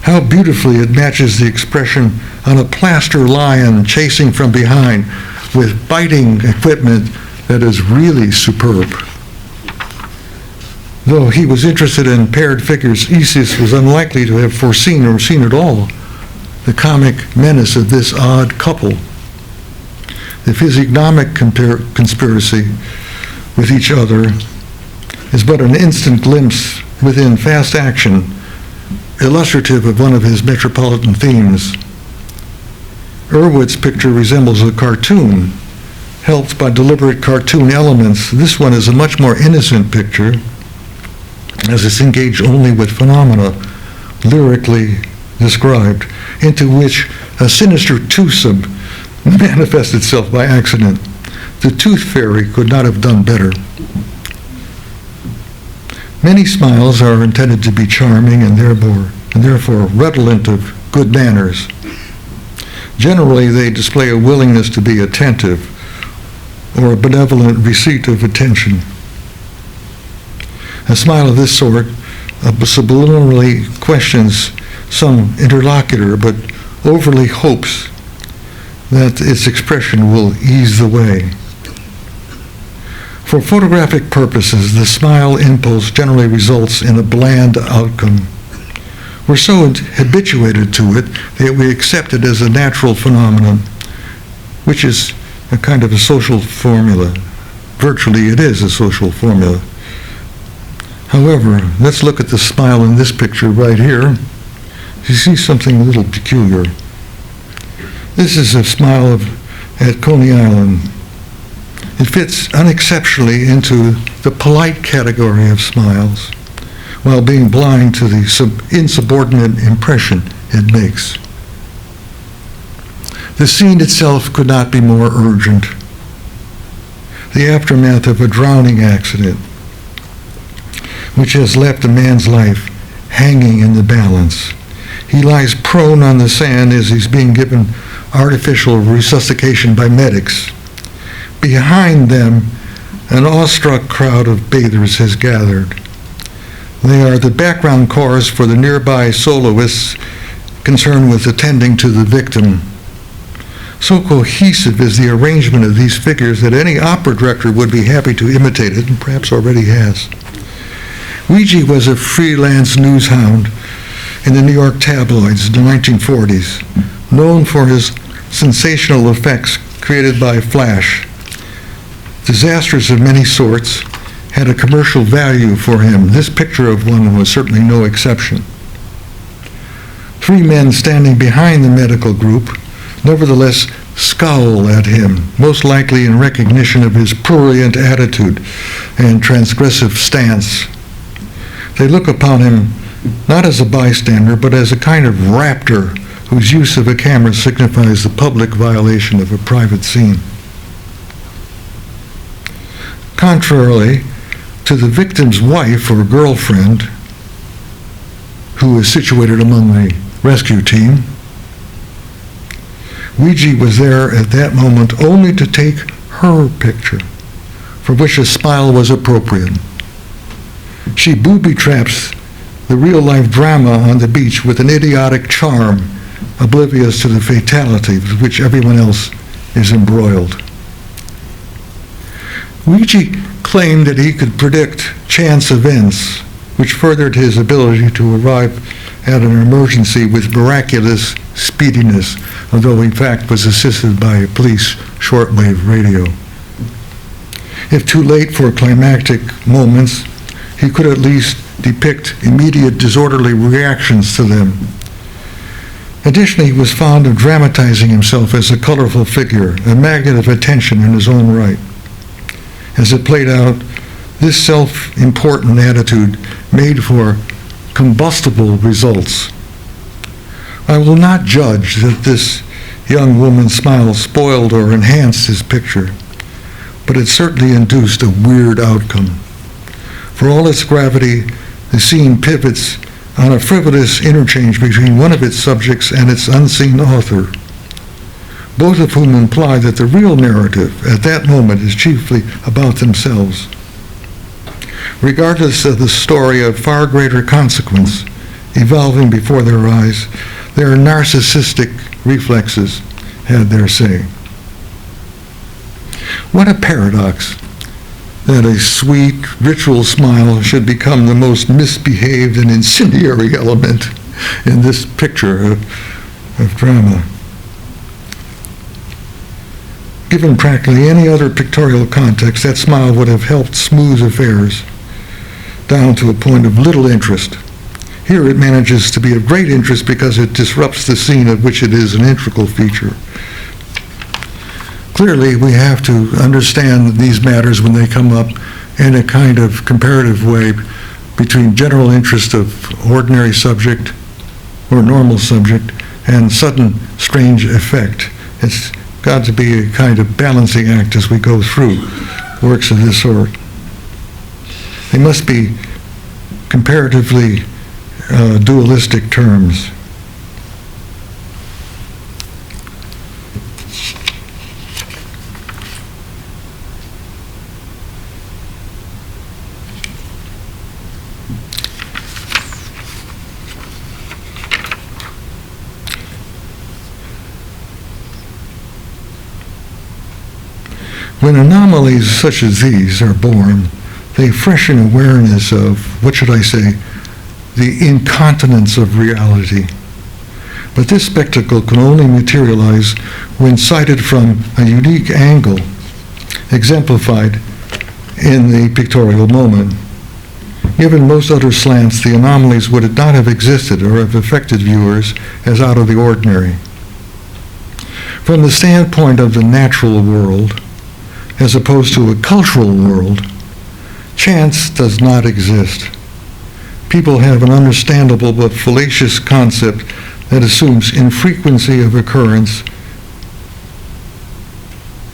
How beautifully it matches the expression on a plaster lion chasing from behind with biting equipment that is really superb. Though he was interested in paired figures, Isis was unlikely to have foreseen or seen at all the comic menace of this odd couple. The physiognomic conspiracy with each other is but an instant glimpse within fast action, illustrative of one of his metropolitan themes. Erwitt's picture resembles a cartoon, helped by deliberate cartoon elements. This one is a much more innocent picture, as it's engaged only with phenomena lyrically described, into which a sinister twosome manifests itself by accident. The tooth fairy could not have done better. Many smiles are intended to be charming and therefore and therefore redolent of good manners. Generally, they display a willingness to be attentive or a benevolent receipt of attention. A smile of this sort subliminally questions some interlocutor, but overly hopes that its expression will ease the way. For photographic purposes, the smile impulse generally results in a bland outcome. We're so habituated to it that we accept it as a natural phenomenon, which is a kind of a social formula. Virtually, it is a social formula. However, let's look at the smile in this picture right here. You see something a little peculiar. This is a smile at Coney Island. It fits unexceptionally into the polite category of smiles, while being blind to the insubordinate impression it makes. The scene itself could not be more urgent. The aftermath of a drowning accident, which has left a man's life hanging in the balance. He lies prone on the sand as he's being given artificial resuscitation by medics. Behind them, an awestruck crowd of bathers has gathered. They are the background chorus for the nearby soloists concerned with attending to the victim. So cohesive is the arrangement of these figures that any opera director would be happy to imitate it, and perhaps already has. Ouija was a freelance news hound in the New York tabloids in the 1940s, known for his sensational effects created by flash. Disasters of many sorts had a commercial value for him. This picture of one was certainly no exception. Three men standing behind the medical group nevertheless scowl at him, most likely in recognition of his prurient attitude and transgressive stance. They look upon him not as a bystander, but as a kind of raptor whose use of a camera signifies the public violation of a private scene. Contrarily to the victim's wife or girlfriend, who is situated among the rescue team, Ouija was there at that moment only to take her picture, for which a smile was appropriate. She booby-traps the real-life drama on the beach with an idiotic charm, oblivious to the fatality with which everyone else is embroiled. Ouija claimed that he could predict chance events, which furthered his ability to arrive at an emergency with miraculous speediness, although in fact was assisted by a police shortwave radio. If too late for climactic moments, he could at least depict immediate disorderly reactions to them. Additionally, he was fond of dramatizing himself as a colorful figure, a magnet of attention in his own right. As it played out, this self-important attitude made for combustible results. I will not judge that this young woman's smile spoiled or enhanced his picture, but it certainly induced a weird outcome. For all its gravity, the scene pivots on a frivolous interchange between one of its subjects and its unseen author, both of whom imply that the real narrative at that moment is chiefly about themselves. Regardless of the story of far greater consequence evolving before their eyes, their narcissistic reflexes had their say. What a paradox that a sweet, ritual smile should become the most misbehaved and incendiary element in this picture of drama. Given practically any other pictorial context, that smile would have helped smooth affairs down to a point of little interest. Here it manages to be of great interest because it disrupts the scene of which it is an integral feature. Clearly, we have to understand these matters when they come up in a kind of comparative way between general interest of ordinary subject or normal subject and sudden strange effect. It's got to be a kind of balancing act as we go through works of this sort. They must be comparatively dualistic terms. When anomalies such as these are born, they freshen awareness of, what should I say, the incontinence of reality. But this spectacle can only materialize when sighted from a unique angle, exemplified in the pictorial moment. Given most other slants, the anomalies would not have existed or have affected viewers as out of the ordinary. From the standpoint of the natural world, as opposed to a cultural world, chance does not exist. People have an understandable but fallacious concept that assumes infrequency of occurrence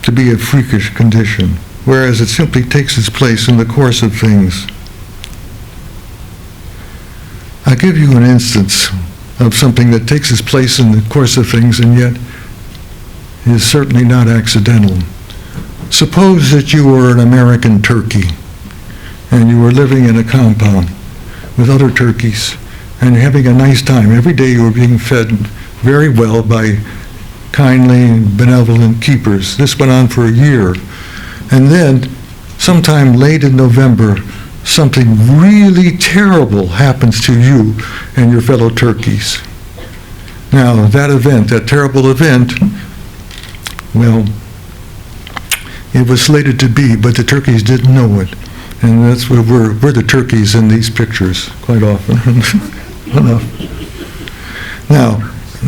to be a freakish condition, whereas it simply takes its place in the course of things. I'll give you an instance of something that takes its place in the course of things and yet is certainly not accidental. Suppose that you were an American turkey and you were living in a compound with other turkeys and having a nice time. Every day you were being fed very well by kindly, benevolent keepers. This went on for a year. And then, sometime late in November, something really terrible happens to you and your fellow turkeys. Now, that event, that terrible event, well, it was slated to be, but the turkeys didn't know it. And that's where we're the turkeys in these pictures, quite often. Enough. Now,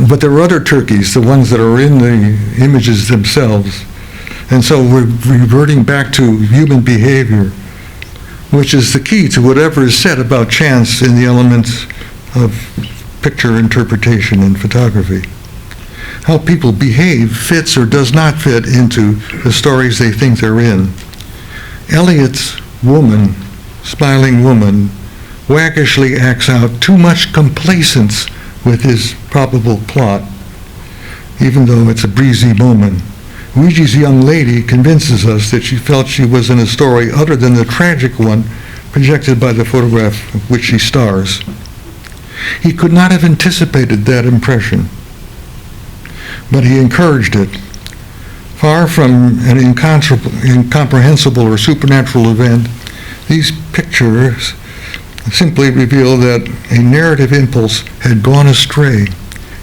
but there are other turkeys, the ones that are in the images themselves. And so we're reverting back to human behavior, which is the key to whatever is said about chance in the elements of picture interpretation and photography. How people behave fits or does not fit into the stories they think they're in. Eliot's woman, smiling woman, waggishly acts out too much complacence with his probable plot, even though it's a breezy moment. Ouija's young lady convinces us that she felt she was in a story other than the tragic one projected by the photograph of which she stars. He could not have anticipated that impression, but he encouraged it. Far from an incomprehensible or supernatural event, these pictures simply reveal that a narrative impulse had gone astray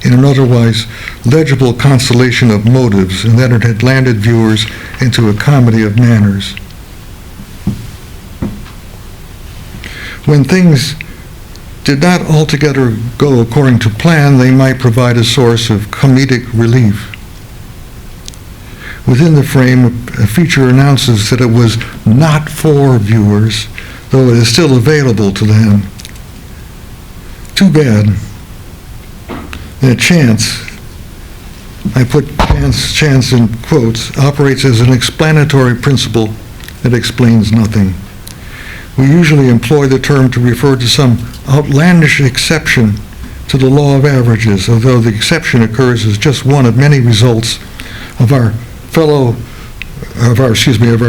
in an otherwise legible constellation of motives, and that it had landed viewers into a comedy of manners. When things did not altogether go according to plan, they might provide a source of comedic relief. Within the frame, a feature announces that it was not for viewers, though it is still available to them. Too bad that chance, I put chance in quotes, operates as an explanatory principle that explains nothing. We usually employ the term to refer to some outlandish exception to the law of averages, although the exception occurs as just one of many results of our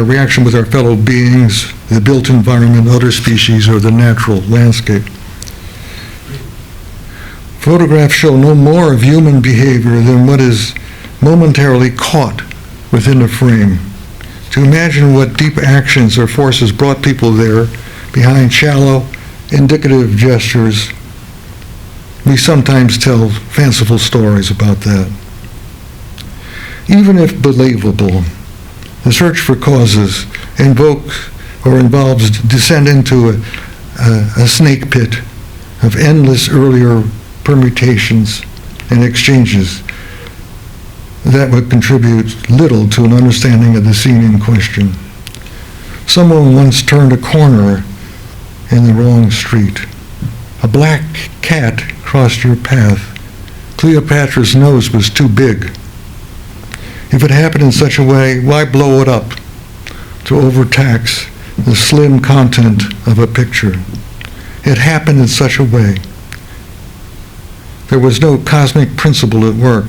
reaction with our fellow beings, the built environment, other species, or the natural landscape. Photographs show no more of human behavior than what is momentarily caught within a frame. To imagine what deep actions or forces brought people there behind shallow, indicative gestures, we sometimes tell fanciful stories about that. Even if believable, the search for causes invokes or involves descent into a snake pit of endless earlier permutations and exchanges that would contribute little to an understanding of the scene in question. Someone once turned a corner in the wrong street. A black cat crossed your path. Cleopatra's nose was too big. If it happened in such a way, why blow it up to overtax the slim content of a picture? It happened in such a way. There was no cosmic principle at work,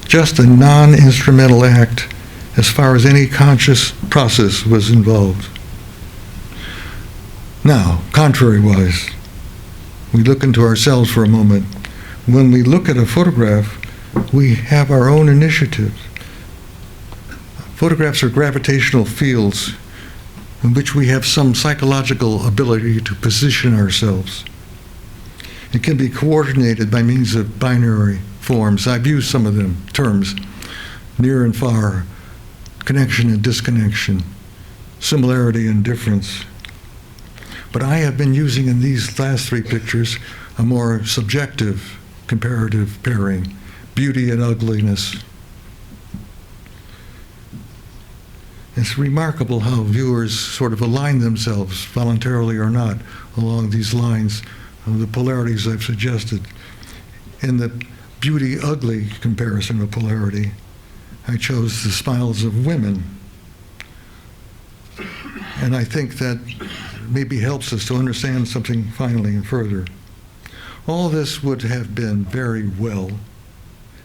just a non-instrumental act as far as any conscious process was involved. Now, contrary-wise, we look into ourselves for a moment. When we look at a photograph, we have our own initiative. Photographs are gravitational fields in which we have some psychological ability to position ourselves. It can be coordinated by means of binary forms. I've used some of them, terms, near and far, connection and disconnection, similarity and difference. But I have been using in these last three pictures a more subjective comparative pairing, beauty and ugliness. It's remarkable how viewers sort of align themselves, voluntarily or not, along these lines of the polarities I've suggested. In the beauty-ugly comparison of polarity, I chose the smiles of women. And I think that maybe helps us to understand something finally and further. All this would have been very well,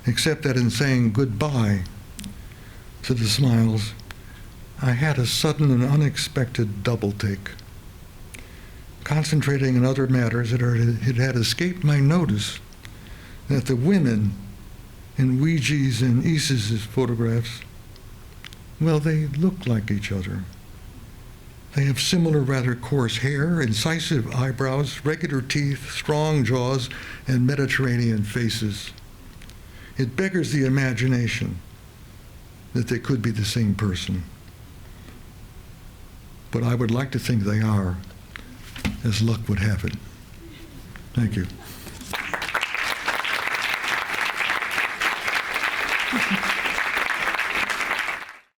except that in saying goodbye to the smiles, I had a sudden and unexpected double take. Concentrating on other matters, it had escaped my notice that the women in Ouija's and Issa's photographs, well, they look like each other. They have similar, rather coarse hair, incisive eyebrows, regular teeth, strong jaws, and Mediterranean faces. It beggars the imagination that they could be the same person. But I would like to think they are, as luck would have it. Thank you.